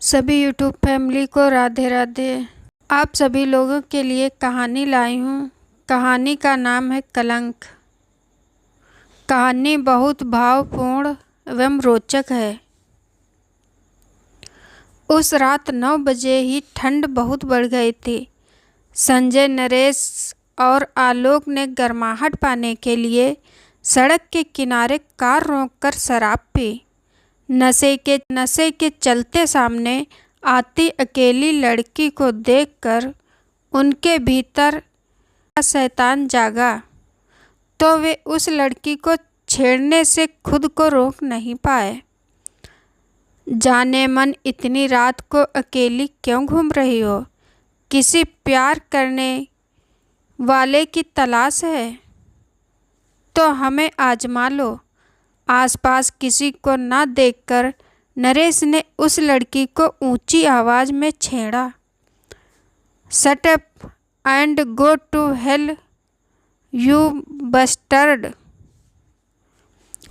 सभी YouTube family को राधे राधे। आप सभी लोगों के लिए कहानी लाई हूँ। कहानी का नाम है कलंक। कहानी बहुत भावपूर्ण एवं रोचक है। उस रात 9 बजे ही ठंड बहुत बढ़ गई थी। संजय, नरेश और आलोक ने गर्माहट पाने के लिए सड़क के किनारे कार रोककर शराब पी। नशे के चलते सामने आती अकेली लड़की को देखकर उनके भीतर शैतान जागा, तो वे उस लड़की को छेड़ने से खुद को रोक नहीं पाए। जाने मन इतनी रात को अकेली क्यों घूम रही हो? किसी प्यार करने वाले की तलाश है तो हमें आजमा लो। आसपास किसी को न देखकर नरेश ने उस लड़की को ऊंची आवाज में छेड़ा, shut up and go to hell you bastard.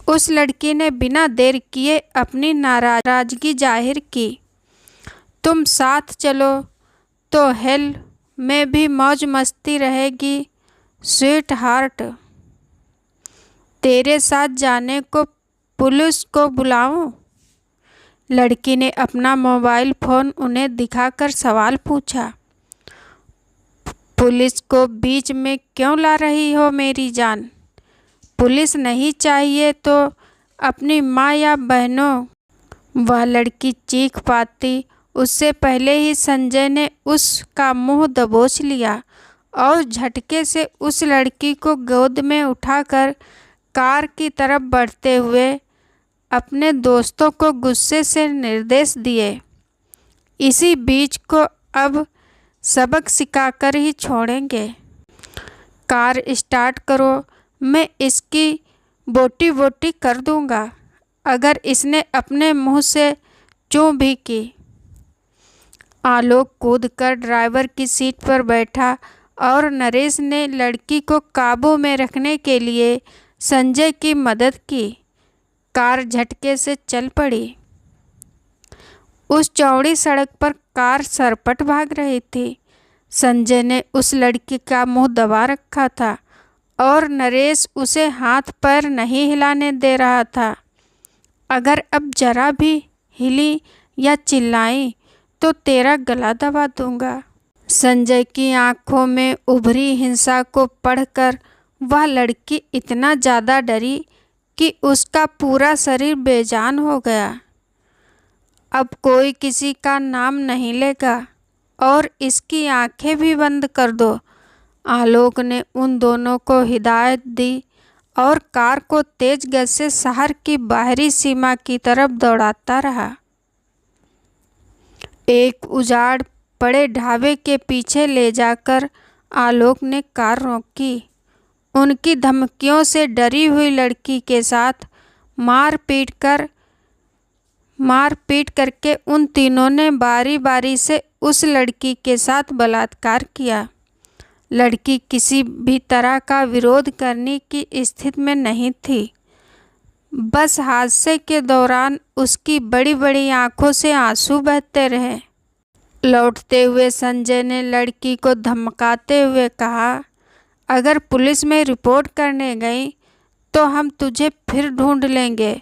उस लड़की ने बिना देर किए अपनी नाराजगी जाहिर की। तुम साथ चलो तो हेल में भी मौज मस्ती रहेगी स्वीट हार्ट। तेरे साथ जाने को पुलिस को बुलाऊं? लड़की ने अपना मोबाइल फ़ोन उन्हें दिखाकर सवाल पूछा। पुलिस को बीच में क्यों ला रही हो मेरी जान? पुलिस नहीं चाहिए तो अपनी माँ या बहनों। वह लड़की चीख पाती उससे पहले ही संजय ने उसका मुंह दबोच लिया और झटके से उस लड़की को गोद में उठाकर कार की तरफ बढ़ते हुए अपने दोस्तों को गुस्से से निर्देश दिए, इसी बीच को अब सबक सिखाकर ही छोड़ेंगे। कार स्टार्ट करो, मैं इसकी बोटी बोटी कर दूंगा अगर इसने अपने मुंह से चूं भी की। आलोक कूदकर ड्राइवर की सीट पर बैठा और नरेश ने लड़की को काबू में रखने के लिए संजय की मदद की। कार झटके से चल पड़ी। उस चौड़ी सड़क पर कार सरपट भाग रही थी। संजय ने उस लड़की का मुंह दबा रखा था और नरेश उसे हाथ पैर नहीं हिलाने दे रहा था। अगर अब जरा भी हिली या चिल्लाई तो तेरा गला दबा दूंगा। संजय की आंखों में उभरी हिंसा को पढ़कर वह लड़की इतना ज़्यादा डरी कि उसका पूरा शरीर बेजान हो गया। अब कोई किसी का नाम नहीं लेगा और इसकी आंखें भी बंद कर दो। आलोक ने उन दोनों को हिदायत दी और कार को तेज गति से शहर की बाहरी सीमा की तरफ दौड़ाता रहा। एक उजाड़ पड़े ढाबे के पीछे ले जाकर आलोक ने कार रोकी। उनकी धमकियों से डरी हुई लड़की के साथ मारपीट करके उन तीनों ने बारी बारी से उस लड़की के साथ बलात्कार किया। लड़की किसी भी तरह का विरोध करने की स्थिति में नहीं थी। बस हादसे के दौरान उसकी बड़ी बड़ी आंखों से आंसू बहते रहे। लौटते हुए संजय ने लड़की को धमकाते हुए कहा, अगर पुलिस में रिपोर्ट करने गई तो हम तुझे फिर ढूंढ लेंगे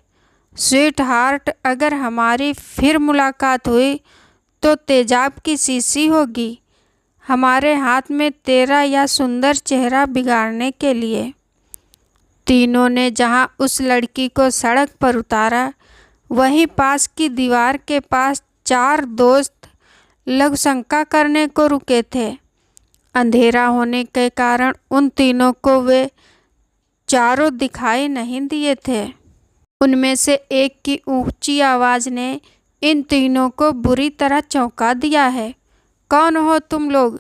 स्वीट हार्ट। अगर हमारी फिर मुलाकात हुई तो तेजाब की शीशी होगी हमारे हाथ में तेरा या सुंदर चेहरा बिगाड़ने के लिए। तीनों ने जहां उस लड़की को सड़क पर उतारा, वहीं पास की दीवार के पास 4 दोस्त लघुशंका करने को रुके थे। अंधेरा होने के कारण उन तीनों को वे चारों दिखाई नहीं दिए थे। उनमें से एक की ऊंची आवाज़ ने इन तीनों को बुरी तरह चौंका दिया है। कौन हो तुम लोग?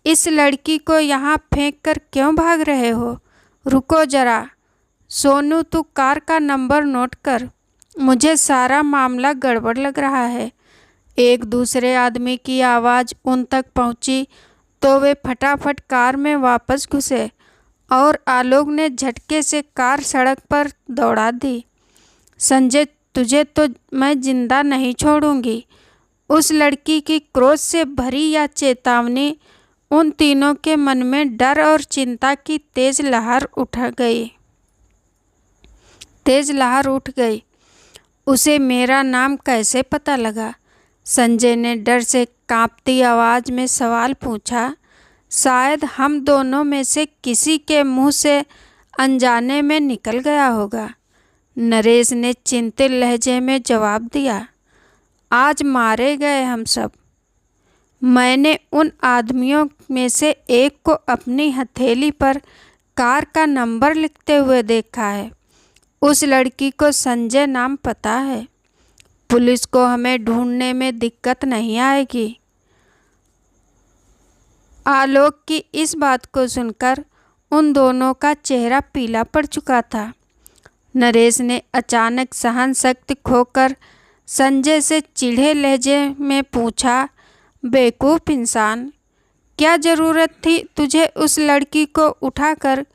इस लड़की को यहाँ फेंक कर क्यों भाग रहे हो? रुको जरा। सोनू, तू कार का नंबर नोट कर। मुझे सारा मामला गड़बड़ लग रहा है। एक दूसरे आदमी की आवाज़ उन तक पहुंची तो वे फटाफट कार में वापस घुसे और आलोक ने झटके से कार सड़क पर दौड़ा दी। संजय, तुझे तो मैं जिंदा नहीं छोड़ूंगी। उस लड़की की क्रोध से भरी यह चेतावनी उन तीनों के मन में डर और चिंता की तेज लहर उठ गई। उसे मेरा नाम कैसे पता लगा? संजय ने डर से कांपती आवाज़ में सवाल पूछा। शायद हम दोनों में से किसी के मुंह से अनजाने में निकल गया होगा। नरेश ने चिंतित लहजे में जवाब दिया। आज मारे गए हम सब। मैंने उन आदमियों में से एक को अपनी हथेली पर कार का नंबर लिखते हुए देखा है। उस लड़की को संजय नाम पता है। पुलिस को हमें ढूंढने में दिक्कत नहीं आएगी। आलोक की इस बात को सुनकर उन दोनों का चेहरा पीला पड़ चुका था। नरेश ने अचानक सहन शक्ति खोकर संजय से चिढ़े लहजे में पूछा, बेवकूफ़ इंसान, क्या ज़रूरत थी तुझे उस लड़की को उठाकर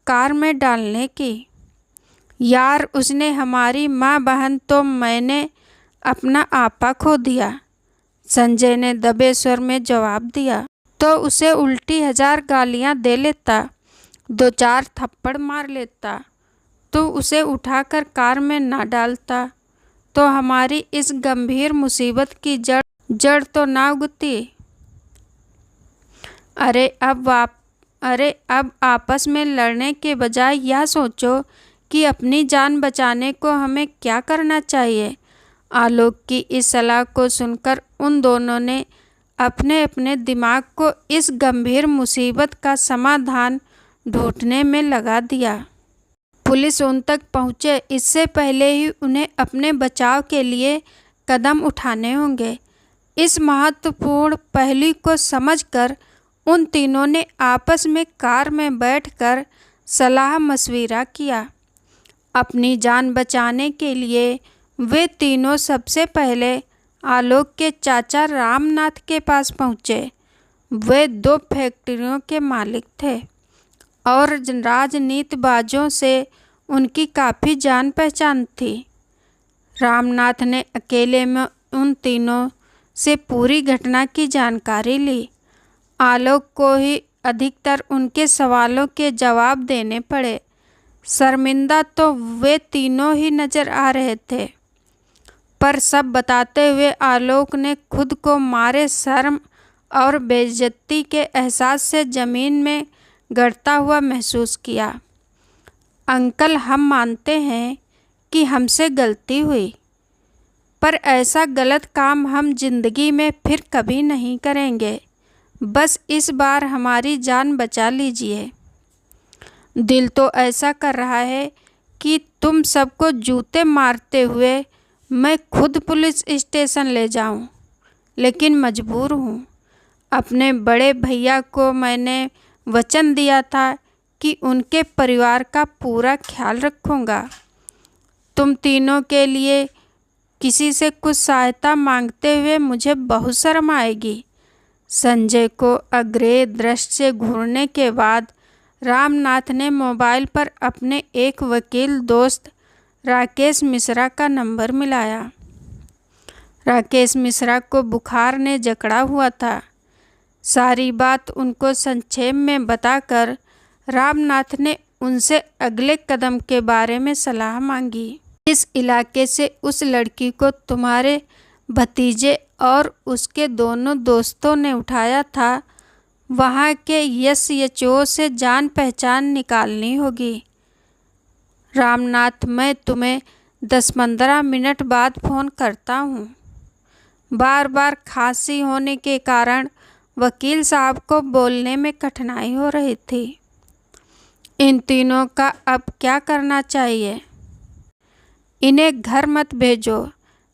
कार में डालने की? यार, उसने हमारी माँ बहन तो मैंने अपना आपा खो दिया। संजय ने दबे स्वर में जवाब दिया। तो उसे उल्टी 1000 गालियाँ दे लेता, 2-4 थप्पड़ मार लेता, तो उसे उठाकर कार में ना डालता तो हमारी इस गंभीर मुसीबत की जड़ तो ना उगती। अरे अब आपस में लड़ने के बजाय यह सोचो कि अपनी जान बचाने को हमें क्या करना चाहिए। आलोक की इस सलाह को सुनकर उन दोनों ने अपने अपने दिमाग को इस गंभीर मुसीबत का समाधान ढूंढने में लगा दिया। पुलिस उन तक पहुँचे इससे पहले ही उन्हें अपने बचाव के लिए कदम उठाने होंगे। इस महत्वपूर्ण पहलू को समझकर उन तीनों ने आपस में कार में बैठकर सलाह मशविरा किया। अपनी जान बचाने के लिए वे तीनों सबसे पहले आलोक के चाचा रामनाथ के पास पहुँचे। वे 2 फैक्ट्रियों के मालिक थे और राजनीतिबाजों से उनकी काफ़ी जान पहचान थी। रामनाथ ने अकेले में उन तीनों से पूरी घटना की जानकारी ली। आलोक को ही अधिकतर उनके सवालों के जवाब देने पड़े। शर्मिंदा तो वे तीनों ही नज़र आ रहे थे, पर सब बताते हुए आलोक ने खुद को मारे शर्म और बेइज्जती के एहसास से ज़मीन में गड़ता हुआ महसूस किया। अंकल, हम मानते हैं कि हमसे गलती हुई, पर ऐसा गलत काम हम जिंदगी में फिर कभी नहीं करेंगे। बस इस बार हमारी जान बचा लीजिए। दिल तो ऐसा कर रहा है कि तुम सबको जूते मारते हुए मैं खुद पुलिस स्टेशन ले जाऊं, लेकिन मजबूर हूं। अपने बड़े भैया को मैंने वचन दिया था कि उनके परिवार का पूरा ख्याल रखूंगा। तुम तीनों के लिए किसी से कुछ सहायता मांगते हुए मुझे बहुत शर्म आएगी। संजय को अग्रेय दृष्टि से घूरने के बाद रामनाथ ने मोबाइल पर अपने एक वकील दोस्त राकेश मिश्रा का नंबर मिलाया। राकेश मिश्रा को बुखार ने जकड़ा हुआ था। सारी बात उनको संक्षेप में बताकर रामनाथ ने उनसे अगले कदम के बारे में सलाह मांगी। इस इलाके से उस लड़की को तुम्हारे भतीजे और उसके दोनों दोस्तों ने उठाया था। वहाँ के SHO से जान पहचान निकालनी होगी। रामनाथ, मैं तुम्हें 10-15 मिनट बाद फ़ोन करता हूँ। बार बार खांसी होने के कारण वकील साहब को बोलने में कठिनाई हो रही थी। इन तीनों का अब क्या करना चाहिए? इन्हें घर मत भेजो।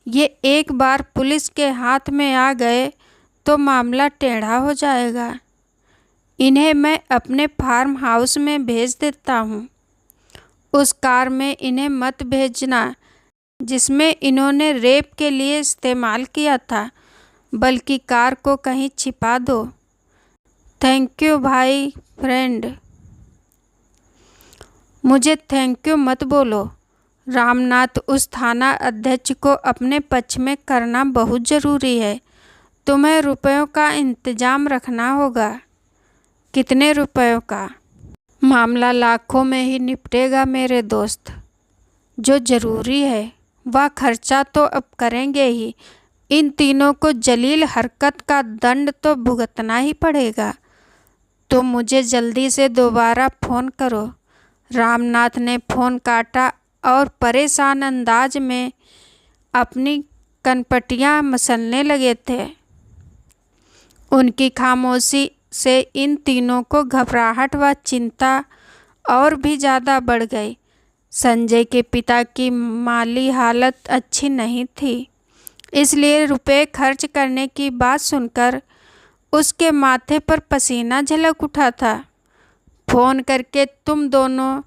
ये एक बार पुलिस के हाथ में आ गए तो मामला टेढ़ा हो जाएगा। इन्हें मैं अपने फार्म हाउस में भेज देता हूँ। उस कार में इन्हें मत भेजना जिसमें इन्होंने रेप के लिए इस्तेमाल किया था, बल्कि कार को कहीं छिपा दो। थैंक यू भाई फ्रेंड। मुझे थैंक यू मत बोलो। रामनाथ, उस थाना अध्यक्ष को अपने पक्ष में करना बहुत ज़रूरी है। तुम्हें रुपयों का इंतजाम रखना होगा। कितने रुपयों का? मामला लाखों में ही निपटेगा मेरे दोस्त। जो ज़रूरी है वह खर्चा तो अब करेंगे ही। इन तीनों को जलील हरकत का दंड तो भुगतना ही पड़ेगा। तो मुझे जल्दी से दोबारा फ़ोन करो। रामनाथ ने फ़ोन काटा और परेशान अंदाज में अपनी कनपटियां मसलने लगे थे। उनकी खामोशी से इन तीनों को घबराहट व चिंता और भी ज़्यादा बढ़ गई। संजय के पिता की माली हालत अच्छी नहीं थी, इसलिए रुपए खर्च करने की बात सुनकर उसके माथे पर पसीना झलक उठा था। फ़ोन करके तुम दोनों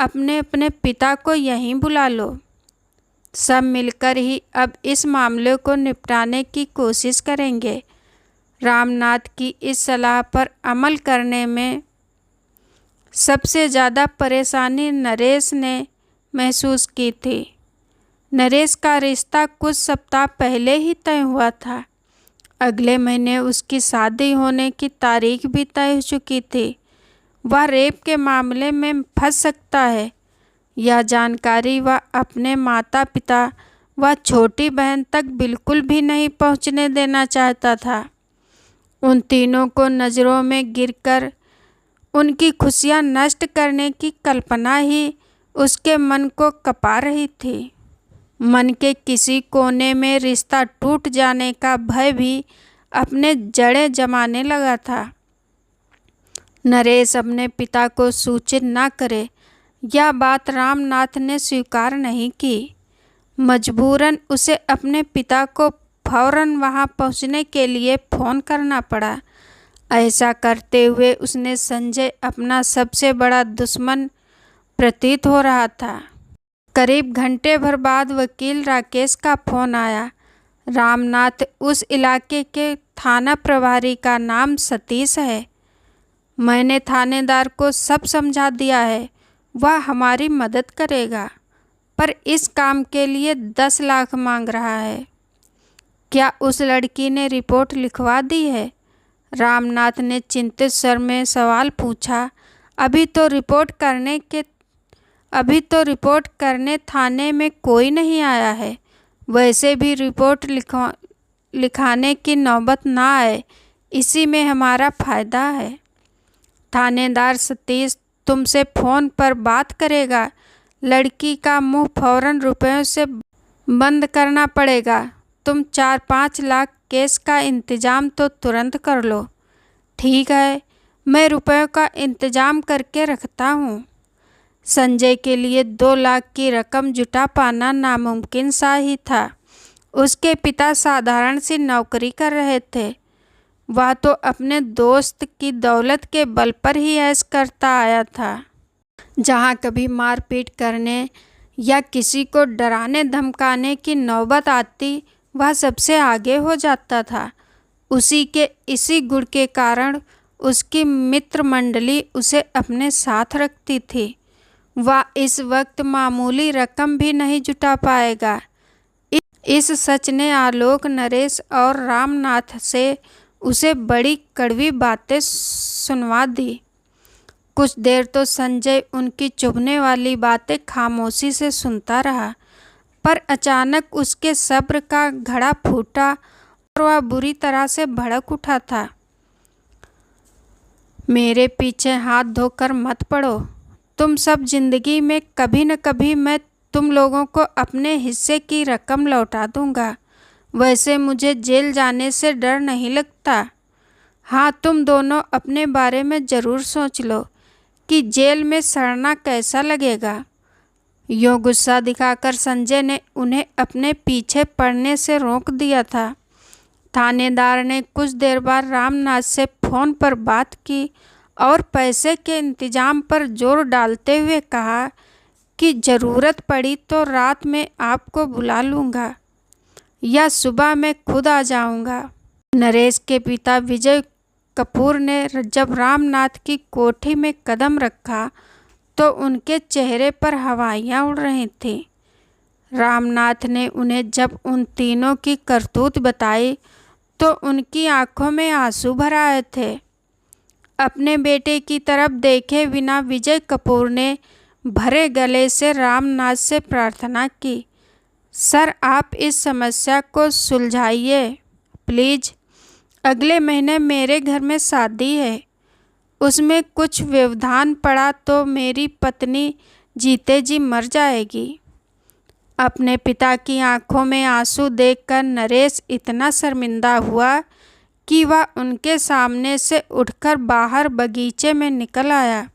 अपने अपने पिता को यहीं बुला लो। सब मिलकर ही अब इस मामले को निपटाने की कोशिश करेंगे। रामनाथ की इस सलाह पर अमल करने में सबसे ज़्यादा परेशानी नरेश ने महसूस की थी। नरेश का रिश्ता कुछ सप्ताह पहले ही तय हुआ था। अगले महीने उसकी शादी होने की तारीख भी तय हो चुकी थी। वह रेप के मामले में फंस सकता है, यह जानकारी वह अपने माता पिता व छोटी बहन तक बिल्कुल भी नहीं पहुंचने देना चाहता था। उन तीनों को नज़रों में गिरकर उनकी खुशियां नष्ट करने की कल्पना ही उसके मन को कपा रही थी। मन के किसी कोने में रिश्ता टूट जाने का भय भी अपने जड़ें जमाने लगा था। नरेश अपने पिता को सूचित न करे, यह बात रामनाथ ने स्वीकार नहीं की। मजबूरन उसे अपने पिता को फौरन वहां पहुंचने के लिए फ़ोन करना पड़ा। ऐसा करते हुए उसने संजय अपना सबसे बड़ा दुश्मन प्रतीत हो रहा था। करीब घंटे भर बाद वकील राकेश का फ़ोन आया। रामनाथ उस इलाके के थाना प्रभारी का नाम सतीश है। मैंने थानेदार को सब समझा दिया है, वह हमारी मदद करेगा, पर इस काम के लिए 10 लाख मांग रहा है। क्या उस लड़की ने रिपोर्ट लिखवा दी है? रामनाथ ने चिंतित स्वर में सवाल पूछा। अभी तो रिपोर्ट करने थाने में कोई नहीं आया है। वैसे भी रिपोर्ट लिखाने की नौबत ना आए, इसी में हमारा फ़ायदा है। थानेदार सतीश तुमसे फ़ोन पर बात करेगा। लड़की का मुंह फौरन रुपयों से बंद करना पड़ेगा। तुम 4-5 लाख केस का इंतज़ाम तो तुरंत कर लो। ठीक है, मैं रुपयों का इंतज़ाम करके रखता हूँ। संजय के लिए 2 लाख की रकम जुटा पाना नामुमकिन सा ही था। उसके पिता साधारण सी नौकरी कर रहे थे। वह तो अपने दोस्त की दौलत के बल पर ही ऐश करता आया था। जहाँ कभी मारपीट करने या किसी को डराने धमकाने की नौबत आती, वह सबसे आगे हो जाता था। उसी के इसी गुण के कारण उसकी मित्र मंडली उसे अपने साथ रखती थी। वह इस वक्त मामूली रकम भी नहीं जुटा पाएगा। इस सच ने आलोक, नरेश और रामनाथ से उसे बड़ी कड़वी बातें सुनवा दी। कुछ देर तो संजय उनकी चुभने वाली बातें खामोशी से सुनता रहा, पर अचानक उसके सब्र का घड़ा फूटा और वह बुरी तरह से भड़क उठा था। मेरे पीछे हाथ धोकर मत पड़ो। तुम सब जिंदगी में कभी न कभी मैं तुम लोगों को अपने हिस्से की रकम लौटा दूंगा। वैसे मुझे जेल जाने से डर नहीं लगता। हाँ, तुम दोनों अपने बारे में ज़रूर सोच लो कि जेल में सड़ना कैसा लगेगा। यूँ गुस्सा दिखाकर संजय ने उन्हें अपने पीछे पड़ने से रोक दिया था। थानेदार ने कुछ देर बाद रामनाथ से फ़ोन पर बात की और पैसे के इंतजाम पर जोर डालते हुए कहा कि ज़रूरत पड़ी तो रात में आपको बुला लूँगा या सुबह मैं खुद आ जाऊँगा। नरेश के पिता विजय कपूर ने जब रामनाथ की कोठी में कदम रखा तो उनके चेहरे पर हवाइयाँ उड़ रही थीं। रामनाथ ने उन्हें जब उन तीनों की करतूत बताई तो उनकी आंखों में आंसू भर आए थे। अपने बेटे की तरफ देखे बिना विजय कपूर ने भरे गले से रामनाथ से प्रार्थना की, सर आप इस समस्या को सुलझाइए प्लीज़। अगले महीने मेरे घर में शादी है, उसमें कुछ व्यवधान पड़ा तो मेरी पत्नी जीते जी मर जाएगी। अपने पिता की आंखों में आंसू देखकर नरेश इतना शर्मिंदा हुआ कि वह उनके सामने से उठकर बाहर बगीचे में निकल आया।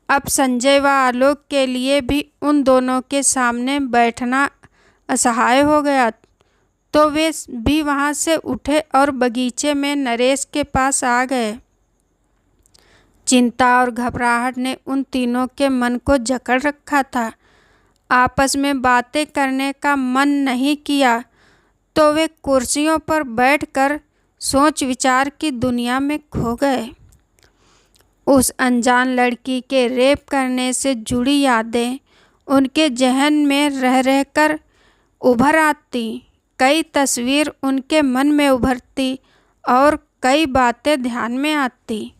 अब संजय व आलोक के लिए भी उन दोनों के सामने बैठना असहाय हो गया, तो वे भी वहां से उठे और बगीचे में नरेश के पास आ गए। चिंता और घबराहट ने उन तीनों के मन को जकड़ रखा था। आपस में बातें करने का मन नहीं किया तो वे कुर्सियों पर बैठकर सोच विचार की दुनिया में खो गए। उस अनजान लड़की के रेप करने से जुड़ी यादें उनके जहन में रह रहकर उभर आती, कई तस्वीर उनके मन में उभरती और कई बातें ध्यान में आती।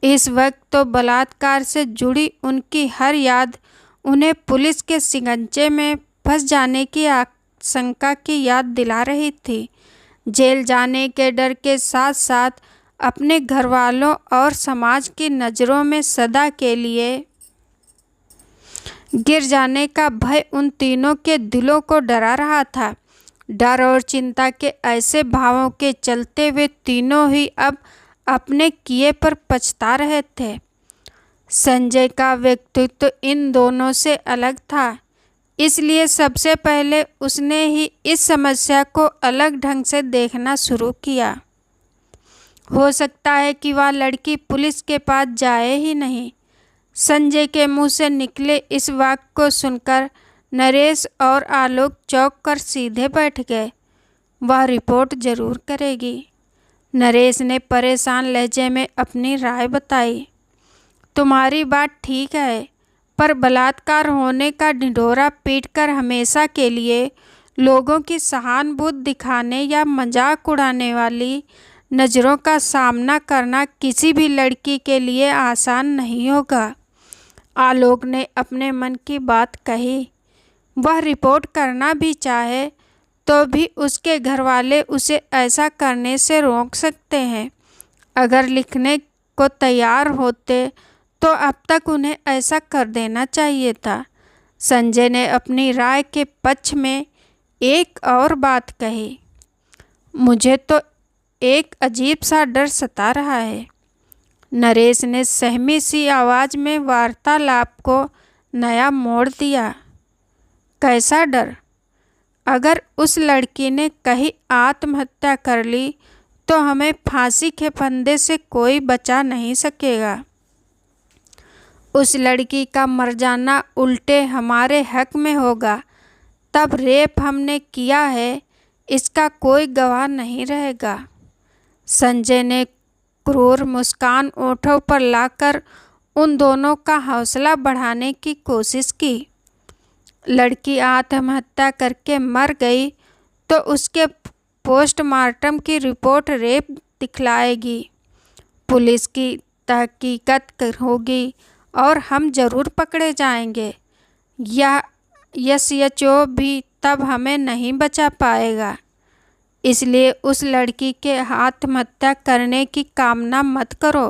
इस वक्त तो बलात्कार से जुड़ी उनकी हर याद उन्हें पुलिस के शिकंजे में फंस जाने की आशंका की याद दिला रही थी। जेल जाने के डर के साथ साथ अपने घर वालों और समाज की नज़रों में सदा के लिए गिर जाने का भय उन तीनों के दिलों को डरा रहा था। डर और चिंता के ऐसे भावों के चलते वे तीनों ही अब अपने किए पर पछता रहे थे। संजय का व्यक्तित्व इन दोनों से अलग था, इसलिए सबसे पहले उसने ही इस समस्या को अलग ढंग से देखना शुरू किया। हो सकता है कि वह लड़की पुलिस के पास जाए ही नहीं। संजय के मुंह से निकले इस वाक्य को सुनकर नरेश और आलोक चौंक कर सीधे बैठ गए। वह रिपोर्ट जरूर करेगी, नरेश ने परेशान लहजे में अपनी राय बताई। तुम्हारी बात ठीक है, पर बलात्कार होने का ढिंढोरा पीटकर हमेशा के लिए लोगों की सहानुभूति दिखाने या मजाक उड़ाने वाली नज़रों का सामना करना किसी भी लड़की के लिए आसान नहीं होगा। आलोक ने अपने मन की बात कही। वह रिपोर्ट करना भी चाहे तो भी उसके घरवाले उसे ऐसा करने से रोक सकते हैं। अगर लिखने को तैयार होते तो अब तक उन्हें ऐसा कर देना चाहिए था। संजय ने अपनी राय के पक्ष में एक और बात कही। मुझे तो एक अजीब सा डर सता रहा है। नरेश ने सहमी सी आवाज़ में वार्तालाप को नया मोड़ दिया। कैसा डर? अगर उस लड़की ने कहीं आत्महत्या कर ली तो हमें फांसी के फंदे से कोई बचा नहीं सकेगा। उस लड़की का मर जाना उल्टे हमारे हक में होगा। तब रेप हमने किया है इसका कोई गवाह नहीं रहेगा। संजय ने क्रूर मुस्कान ओठों पर लाकर उन दोनों का हौसला बढ़ाने की कोशिश की। लड़की आत्महत्या करके मर गई तो उसके पोस्टमार्टम की रिपोर्ट रेप दिखलाएगी। पुलिस की तहकीकात होगी और हम जरूर पकड़े जाएंगे। यह एसएचओ भी तब हमें नहीं बचा पाएगा। इसलिए उस लड़की के आत्महत्या करने की कामना मत करो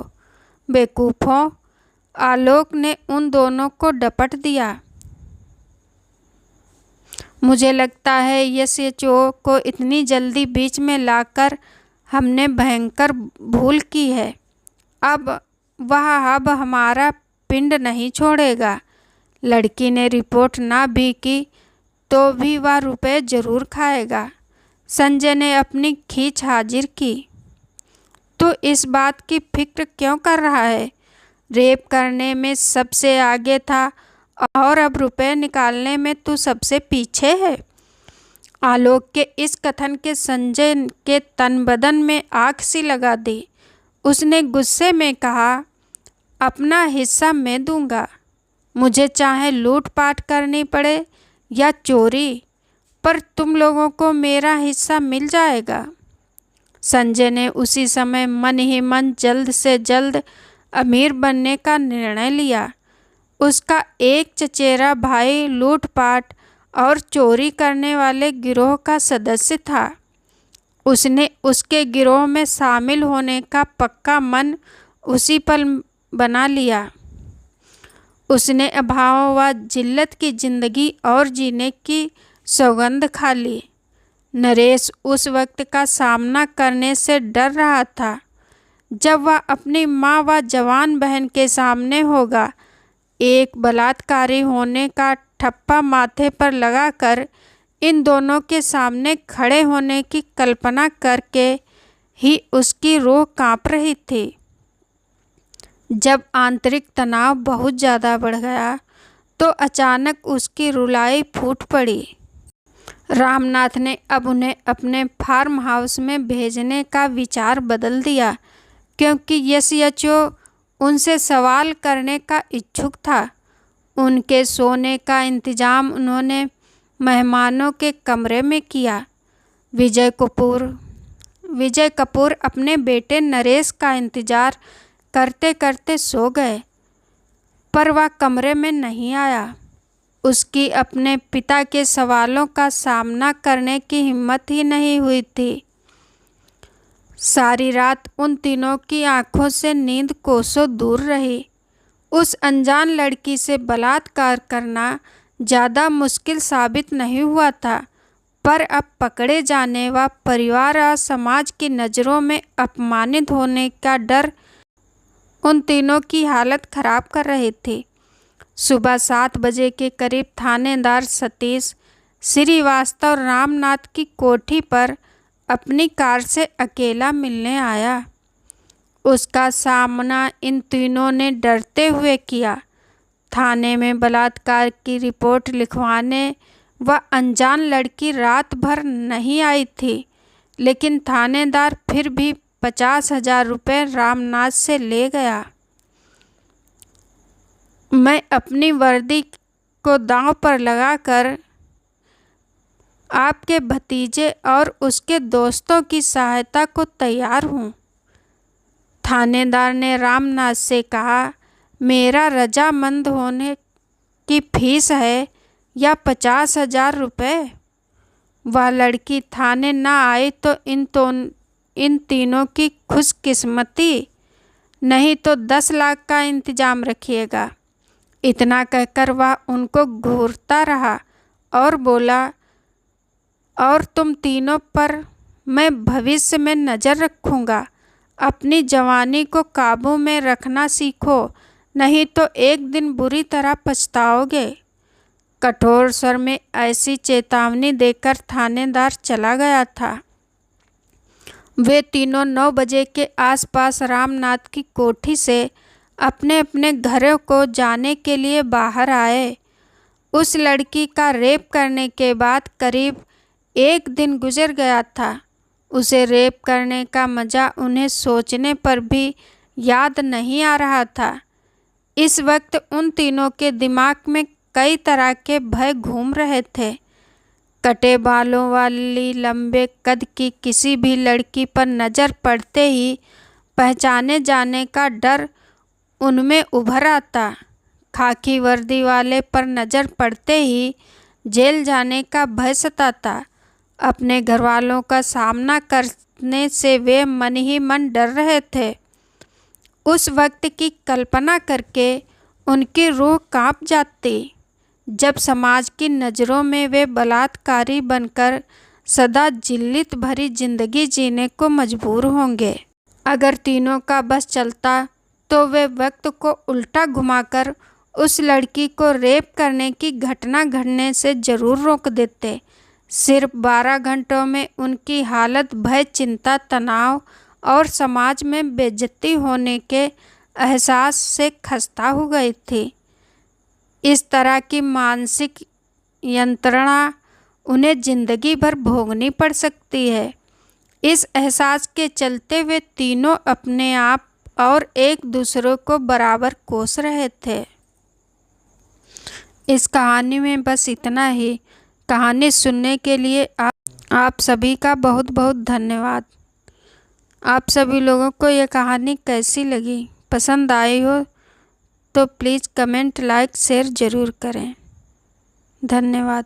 बेवकूफ़ों। आलोक ने उन दोनों को डपट दिया। मुझे लगता है एसएचओ को इतनी जल्दी बीच में लाकर हमने भयंकर भूल की है। अब हमारा पिंड नहीं छोड़ेगा। लड़की ने रिपोर्ट ना भी की तो भी वह रुपए जरूर खाएगा। संजय ने अपनी खींच हाजिर की। तो इस बात की फिक्र क्यों कर रहा है? रेप करने में सबसे आगे था और अब रुपए निकालने में तू सबसे पीछे है। आलोक के इस कथन के संजय के तन बदन में आग सी लगा दी। उसने गुस्से में कहा, अपना हिस्सा मैं दूंगा, मुझे चाहे लूटपाट करनी पड़े या चोरी, पर तुम लोगों को मेरा हिस्सा मिल जाएगा। संजय ने उसी समय मन ही मन जल्द से जल्द अमीर बनने का निर्णय लिया। उसका एक चचेरा भाई लूटपाट और चोरी करने वाले गिरोह का सदस्य था। उसने उसके गिरोह में शामिल होने का पक्का मन उसी पल बना लिया। उसने अभाव व जिल्लत की जिंदगी और जीने की सौगंध खा ली। नरेश उस वक्त का सामना करने से डर रहा था जब वह अपनी माँ व जवान बहन के सामने होगा। एक बलात्कारी होने का ठप्पा माथे पर लगाकर इन दोनों के सामने खड़े होने की कल्पना करके ही उसकी रूह कांप रही थी। जब आंतरिक तनाव बहुत ज़्यादा बढ़ गया तो अचानक उसकी रुलाई फूट पड़ी। रामनाथ ने अब उन्हें अपने फार्म हाउस में भेजने का विचार बदल दिया, क्योंकि यशयचो उनसे सवाल करने का इच्छुक था। उनके सोने का इंतजाम उन्होंने मेहमानों के कमरे में किया। विजय कपूर अपने बेटे नरेश का इंतजार करते करते सो गए, पर वह कमरे में नहीं आया। उसकी अपने पिता के सवालों का सामना करने की हिम्मत ही नहीं हुई थी। सारी रात उन तीनों की आंखों से नींद कोसों दूर रही। उस अनजान लड़की से बलात्कार करना ज़्यादा मुश्किल साबित नहीं हुआ था, पर अब पकड़े जाने व परिवार और समाज की नज़रों में अपमानित होने का डर उन तीनों की हालत खराब कर रही थी। सुबह 7 बजे के करीब थानेदार सतीश श्रीवास्तव रामनाथ की कोठी पर अपनी कार से अकेला मिलने आया। उसका सामना इन तीनों ने डरते हुए किया। थाने में बलात्कार की रिपोर्ट लिखवाने वह अनजान लड़की रात भर नहीं आई थी, लेकिन थानेदार फिर भी 50,000 रुपये रामनाथ से ले गया। मैं अपनी वर्दी को दांव पर लगाकर आपके भतीजे और उसके दोस्तों की सहायता को तैयार हूँ, थानेदार ने रामनाथ से कहा। मेरा रजामंद होने की फीस है या 50,000 रुपये? वह लड़की थाने ना आई तो इन तीनों की खुशकिस्मती, नहीं तो 10 लाख का इंतजाम रखिएगा। इतना कहकर वह उनको घूरता रहा और बोला, और तुम तीनों पर मैं भविष्य में नज़र रखूँगा। अपनी जवानी को काबू में रखना सीखो, नहीं तो एक दिन बुरी तरह पछताओगे। कठोर स्वर में ऐसी चेतावनी देकर थानेदार चला गया था। वे तीनों 9 बजे के आसपास रामनाथ की कोठी से अपने अपने घरों को जाने के लिए बाहर आए। उस लड़की का रेप करने के बाद करीब 1 दिन गुजर गया था। उसे रेप करने का मज़ा उन्हें सोचने पर भी याद नहीं आ रहा था। इस वक्त उन तीनों के दिमाग में कई तरह के भय घूम रहे थे। कटे बालों वाली लंबे कद की किसी भी लड़की पर नज़र पड़ते ही पहचाने जाने का डर उनमें उभर आता। खाकी वर्दी वाले पर नज़र पड़ते ही जेल जाने का भय सताता। अपने घरवालों का सामना करने से वे मन ही मन डर रहे थे। उस वक्त की कल्पना करके उनकी रूह कांप जाती जब समाज की नज़रों में वे बलात्कारी बनकर सदा जिल्लत भरी जिंदगी जीने को मजबूर होंगे। अगर तीनों का बस चलता तो वे वक्त को उल्टा घुमाकर उस लड़की को रेप करने की घटना घटने से ज़रूर रोक देते। सिर्फ 12 घंटों में उनकी हालत भय, चिंता, तनाव और समाज में बेइज्जती होने के एहसास से खस्ता हो गई थी। इस तरह की मानसिक यंत्रणा उन्हें जिंदगी भर भोगनी पड़ सकती है। इस एहसास के चलते वे तीनों अपने आप और एक दूसरे को बराबर कोस रहे थे। इस कहानी में बस इतना ही। कहानी सुनने के लिए आप सभी का बहुत बहुत धन्यवाद। आप सभी लोगों को ये कहानी कैसी लगी? पसंद आई हो तो प्लीज़ कमेंट, लाइक, शेयर ज़रूर करें। धन्यवाद।